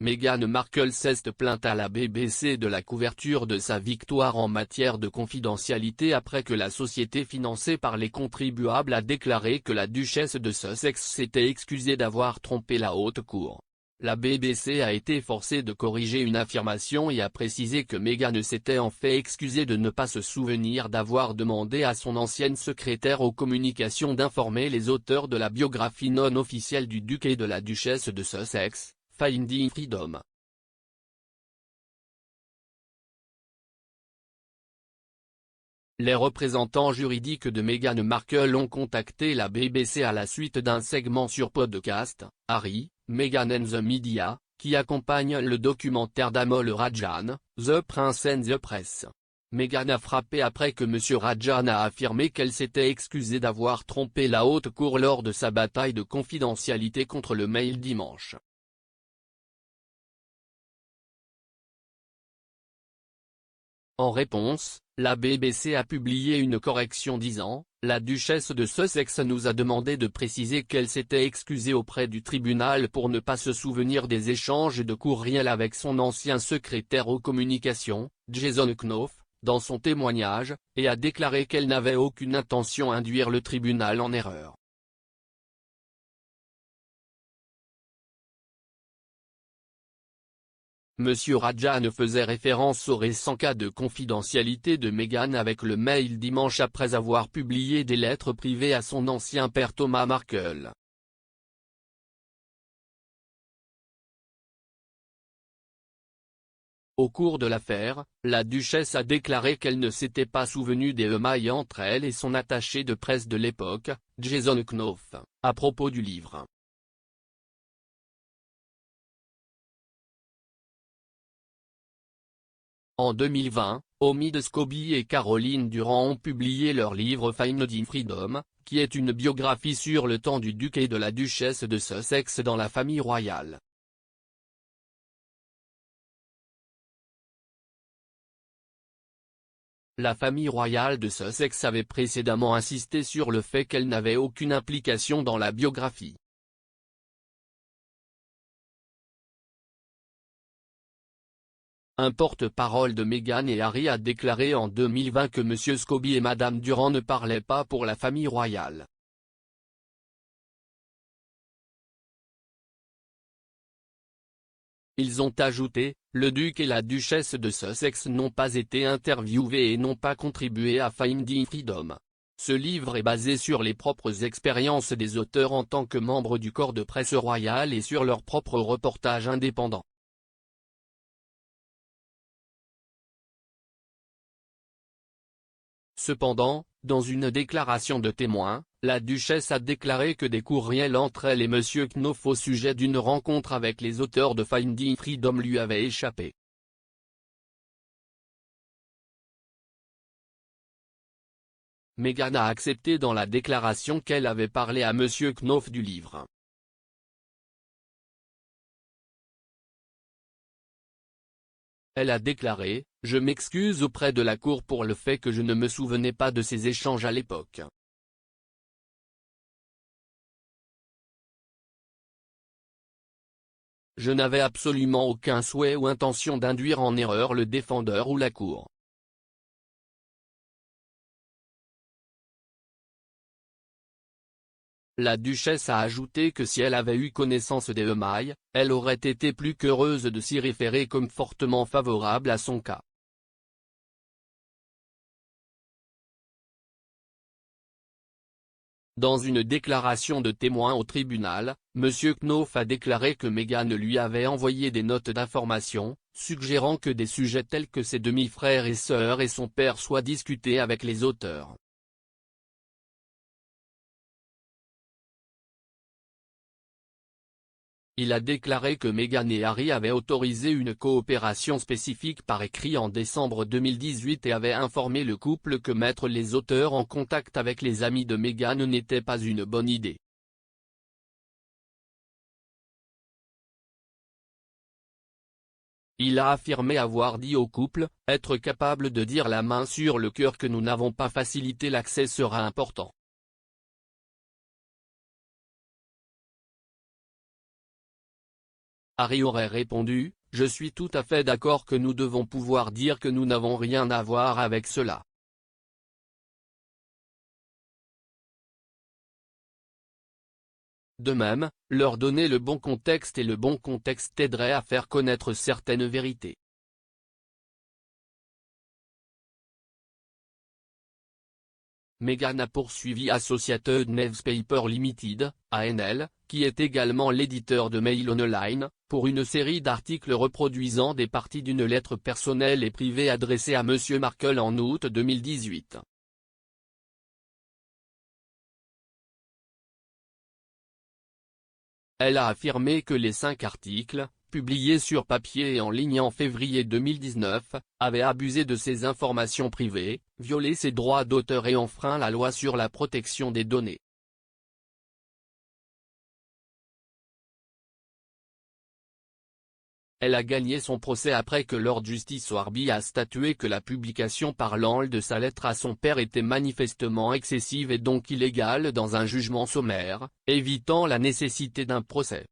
Meghan Markle s'est plainte à la BBC de la couverture de sa victoire en matière de confidentialité après que la société financée par les contribuables a déclaré que la duchesse de Sussex s'était excusée d'avoir trompé la haute cour. La BBC a été forcée de corriger une affirmation et a précisé que Meghan s'était en fait excusée de ne pas se souvenir d'avoir demandé à son ancienne secrétaire aux communications d'informer les auteurs de la biographie non officielle du duc et de la duchesse de Sussex, Finding Freedom. Les représentants juridiques de Meghan Markle ont contacté la BBC à la suite d'un segment sur podcast, Harry, Meghan and the Media, qui accompagne le documentaire d'Amol Rajan, The Prince and the Press. Meghan a frappé après que M. Rajan a affirmé qu'elle s'était excusée d'avoir trompé la haute cour lors de sa bataille de confidentialité contre le Mail dimanche. En réponse, la BBC a publié une correction disant « La duchesse de Sussex nous a demandé de préciser qu'elle s'était excusée auprès du tribunal pour ne pas se souvenir des échanges de courriels avec son ancien secrétaire aux communications, Jason Knopf, dans son témoignage, et a déclaré qu'elle n'avait aucune intention d'induire le tribunal en erreur. » M. Rajan faisait référence au récent cas de confidentialité de Meghan avec le Mail dimanche après avoir publié des lettres privées à son ancien père Thomas Markle. Au cours de l'affaire, la duchesse a déclaré qu'elle ne s'était pas souvenue des emails entre elle et son attaché de presse de l'époque, Jason Knopf, à propos du livre. En 2020, Omid Scobie et Caroline Durand ont publié leur livre Finding Freedom, qui est une biographie sur le temps du duc et de la duchesse de Sussex dans la famille royale. La famille royale de Sussex avait précédemment insisté sur le fait qu'elle n'avait aucune implication dans la biographie. Un porte-parole de Meghan et Harry a déclaré en 2020 que M. Scobie et Mme Durand ne parlaient pas pour la famille royale. Ils ont ajouté, le duc et la duchesse de Sussex n'ont pas été interviewés et n'ont pas contribué à Finding Freedom. Ce livre est basé sur les propres expériences des auteurs en tant que membres du corps de presse royal et sur leurs propres reportages indépendants. Cependant, dans une déclaration de témoin, la duchesse a déclaré que des courriels entre elle et M. Knopf au sujet d'une rencontre avec les auteurs de Finding Freedom lui avaient échappé. Meghan a accepté dans la déclaration qu'elle avait parlé à M. Knopf du livre. Elle a déclaré « Je m'excuse auprès de la cour pour le fait que je ne me souvenais pas de ces échanges à l'époque. Je n'avais absolument aucun souhait ou intention d'induire en erreur le défendeur ou la cour. » La duchesse a ajouté que si elle avait eu connaissance des emails, elle aurait été plus qu'heureuse de s'y référer comme fortement favorable à son cas. Dans une déclaration de témoin au tribunal, M. Knopf a déclaré que Meghan lui avait envoyé des notes d'information, suggérant que des sujets tels que ses demi-frères et sœurs et son père soient discutés avec les auteurs. Il a déclaré que Meghan et Harry avaient autorisé une coopération spécifique par écrit en décembre 2018 et avaient informé le couple que mettre les auteurs en contact avec les amis de Meghan n'était pas une bonne idée. Il a affirmé avoir dit au couple « Être capable de dire la main sur le cœur que nous n'avons pas facilité l'accès sera important. Harry aurait répondu, « Je suis tout à fait d'accord que nous devons pouvoir dire que nous n'avons rien à voir avec cela. » De même, leur donner le bon contexte et le bon contexte aiderait à faire connaître certaines vérités. Meghan a poursuivi Associated Newspaper Limited, ANL, qui est également l'éditeur de Mail Online, pour une série d'articles reproduisant des parties d'une lettre personnelle et privée adressée à M. Markle en août 2018. Elle a affirmé que les 5 articles, publiés sur papier et en ligne en février 2019, avaient abusé de ses informations privées, violé ses droits d'auteur et enfreint la loi sur la protection des données. Elle a gagné son procès après que Lord Justice Warby a statué que la publication par Land de sa lettre à son père était manifestement excessive et donc illégale dans un jugement sommaire, évitant la nécessité d'un procès.